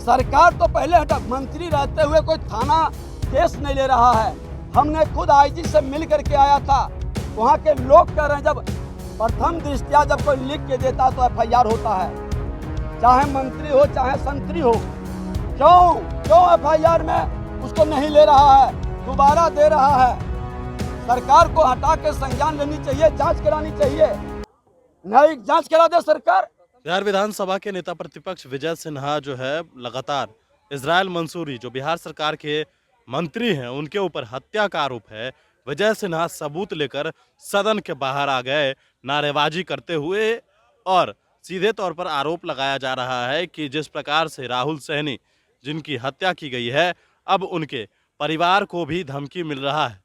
सरकार तो पहले हटा, मंत्री रहते हुए कोई थाना केस नहीं ले रहा है। हमने खुद आईजी से मिल करके आया था, वहाँ के लोग कह रहे हैं जब प्रथम दृष्टया जब कोई लिख के देता तो एफआईआर होता है, चाहे मंत्री हो चाहे संतरी हो। क्यों एफआईआर में उसको नहीं ले रहा है, दोबारा दे रहा है? सरकार को हटा के संज्ञान लेनी चाहिए, जांच करानी चाहिए, नहीं जांच करा दे सरकार। बिहार विधानसभा के नेता प्रतिपक्ष विजय सिन्हा जो है लगातार इजराइल मंसूरी जो बिहार सरकार के मंत्री हैं उनके ऊपर हत्या का आरोप है। विजय सिन्हा सबूत लेकर सदन के बाहर आ गए नारेबाजी करते हुए और सीधे तौर पर आरोप लगाया जा रहा है कि जिस प्रकार से राहुल सहनी जिनकी हत्या की गई है अब उनके परिवार को भी धमकी मिल रहा है।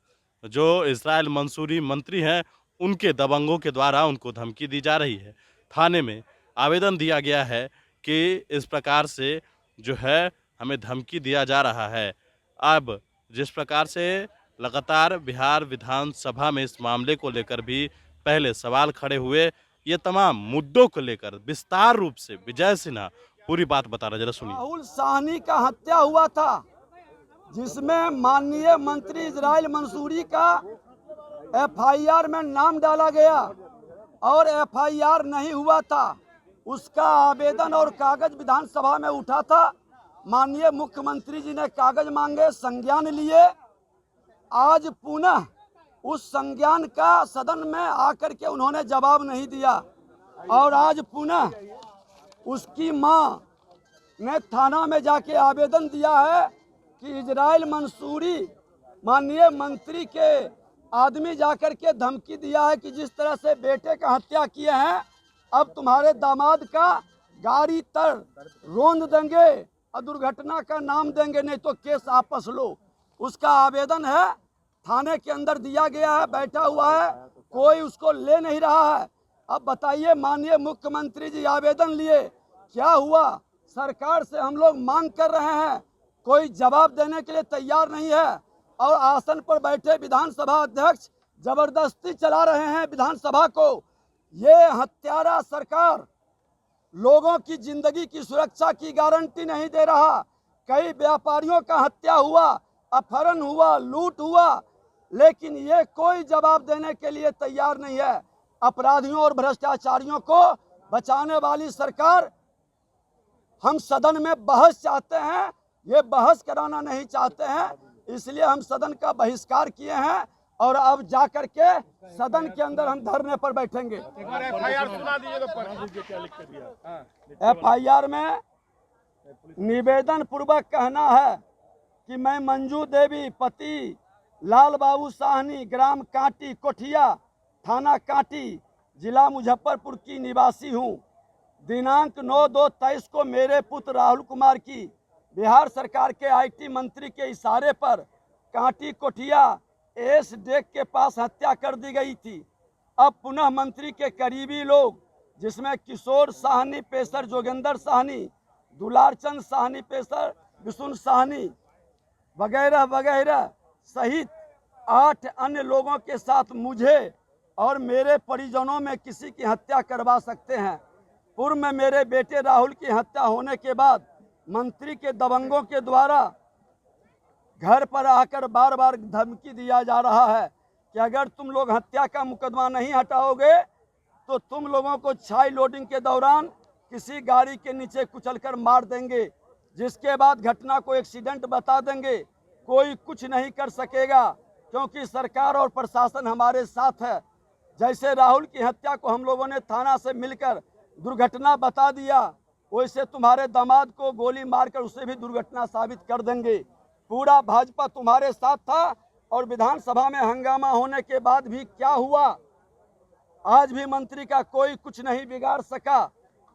जो इजराइल मंसूरी मंत्री हैं उनके दबंगों के द्वारा उनको धमकी दी जा रही है। थाने में आवेदन दिया गया है कि इस प्रकार से जो है हमें धमकी दिया जा रहा है। अब जिस प्रकार से लगातार बिहार विधानसभा में इस मामले को लेकर भी पहले सवाल खड़े हुए, ये तमाम मुद्दों को लेकर विस्तार रूप से विजय सिन्हा पूरी बात बता रहे, जरा सुनिए। राहुल सहनी का हत्या हुआ था जिसमें माननीय मंत्री इजराइल मंसूरी का एफआईआर में नाम डाला गया और एफआईआर नहीं हुआ था। उसका आवेदन और कागज विधानसभा में उठा था। माननीय मुख्यमंत्री जी ने कागज मांगे, संज्ञान लिए। आज पुनः उस संज्ञान का सदन में आकर के उन्होंने जवाब नहीं दिया और आज पुनः उसकी मां ने थाना में जाके आवेदन दिया है कि इजराइल मंसूरी माननीय मंत्री के आदमी जाकर के धमकी दिया है कि जिस तरह से बेटे का हत्या किए हैं अब तुम्हारे दामाद का गाड़ी तर रोंद देंगे और दुर्घटना का नाम देंगे, नहीं तो केस वापस लो। उसका आवेदन है, थाने के अंदर दिया गया है, बैठा हुआ है, कोई उसको ले नहीं रहा है। अब बताइए माननीय मुख्यमंत्री जी आवेदन लिए, क्या हुआ? सरकार से हम लोग मांग कर रहे हैं, कोई जवाब देने के लिए तैयार नहीं है और आसन पर बैठे विधानसभा अध्यक्ष जबरदस्ती चला रहे हैं विधानसभा को। ये हत्यारा सरकार लोगों की जिंदगी की सुरक्षा की गारंटी नहीं दे रहा। कई व्यापारियों का हत्या हुआ, अपहरण हुआ, लूट हुआ, लेकिन ये कोई जवाब देने के लिए तैयार नहीं है। अपराधियों और भ्रष्टाचारियों को बचाने वाली सरकार। हम सदन में बहस चाहते हैं, ये बहस कराना नहीं चाहते हैं, इसलिए हम सदन का बहिष्कार किए हैं और अब जाकर के सदन के अंदर हम धरने पर बैठेंगे। एफआईआर में निवेदन पूर्वक कहना है कि मैं मंजू देवी पति लाल बाबू साहनी ग्राम कांटी कोठिया थाना कांटी जिला मुजफ्फरपुर की निवासी हूँ। दिनांक 9/2/23 को मेरे पुत्र राहुल कुमार की बिहार सरकार के आईटी मंत्री के इशारे पर कांटी कोठिया एस डेक के पास हत्या कर दी गई थी। अब पुनः मंत्री के करीबी लोग जिसमें किशोर साहनी पेशर जोगेंद्र साहनी, दुलारचंद साहनी पेशर विष्णु साहनी वगैरह वगैरह सहित 8 अन्य लोगों के साथ मुझे और मेरे परिजनों में किसी की हत्या करवा सकते हैं। पूर्व में मेरे बेटे राहुल की हत्या होने के बाद मंत्री के दबंगों के द्वारा घर पर आकर बार बार धमकी दिया जा रहा है कि अगर तुम लोग हत्या का मुकदमा नहीं हटाओगे तो तुम लोगों को छाई लोडिंग के दौरान किसी गाड़ी के नीचे कुचलकर मार देंगे, जिसके बाद घटना को एक्सीडेंट बता देंगे। कोई कुछ नहीं कर सकेगा क्योंकि सरकार और प्रशासन हमारे साथ है। जैसे राहुल की हत्या को हम लोगों ने थाना से मिलकर दुर्घटना बता दिया, वैसे तुम्हारे दामाद को गोली मारकर उसे भी दुर्घटना साबित कर देंगे। पूरा भाजपा तुम्हारे साथ था और विधानसभा में हंगामा होने के बाद भी क्या हुआ? आज भी मंत्री का कोई कुछ नहीं बिगाड़ सका।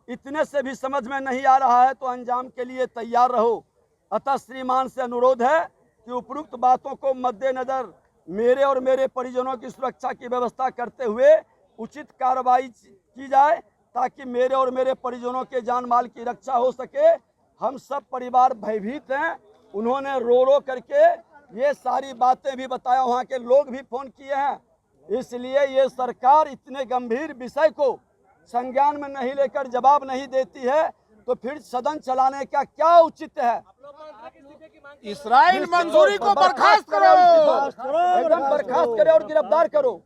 इतने से भी समझ में नहीं आ रहा है तो अंजाम के लिए तैयार रहो। अतः श्रीमान से अनुरोध है कि उपरोक्त बातों को मद्देनजर मेरे और मेरे परिजनों की सुरक्षा की व्यवस्था करते हुए उचित कार्रवाई की जाए ताकि मेरे और मेरे परिजनों के जान माल की रक्षा हो सके। हम सब परिवार भयभीत हैं। उन्होंने रो रो करके ये सारी बातें भी बताया, वहाँ के लोग भी फोन किए हैं। इसलिए ये सरकार इतने गंभीर विषय को संज्ञान में नहीं लेकर जवाब नहीं देती है तो फिर सदन चलाने का क्या उचित है? इसराइल मंसूरी को बर्खास्त करो, एकदम बर्खास्त करे और गिरफ्तार करो।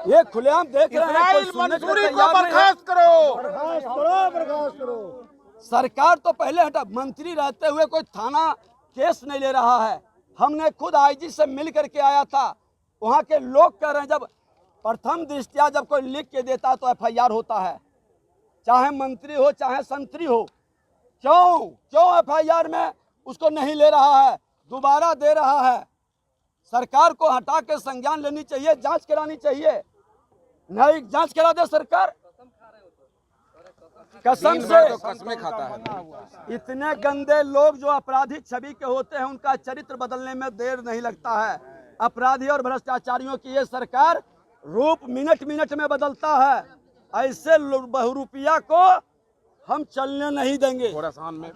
ये खुलेआम देख रहे हैं, कोई इसराइल सुनने के मंसूरी लिए को तैयार नहीं है। बर्खास्त करो। सरकार तो पहले हटा, मंत्री रहते हुए कोई थाना केस नहीं ले रहा है। हमने खुद आईजी से मिल करके आया था, वहाँ के लोग कह रहे हैं जब प्रथम दृष्टया जब कोई लिख के देता तो एफआईआर होता है, चाहे मंत्री हो चाहे संतरी हो। क्यों एफआईआर में उसको नहीं ले रहा है, दोबारा दे रहा है? सरकार को हटा के संज्ञान लेनी चाहिए, जांच करानी चाहिए। न्यायिक जांच करा दे सरकार, कसम से। कसमें खाता है। इतने गंदे लोग जो अपराधी छवि के होते हैं, उनका चरित्र बदलने में देर नहीं लगता है। अपराधी और भ्रष्टाचारियों की ये सरकार रूप मिनट मिनट में बदलता है। ऐसे बहुरूपिया को हम चलने नहीं देंगे। खोरासान में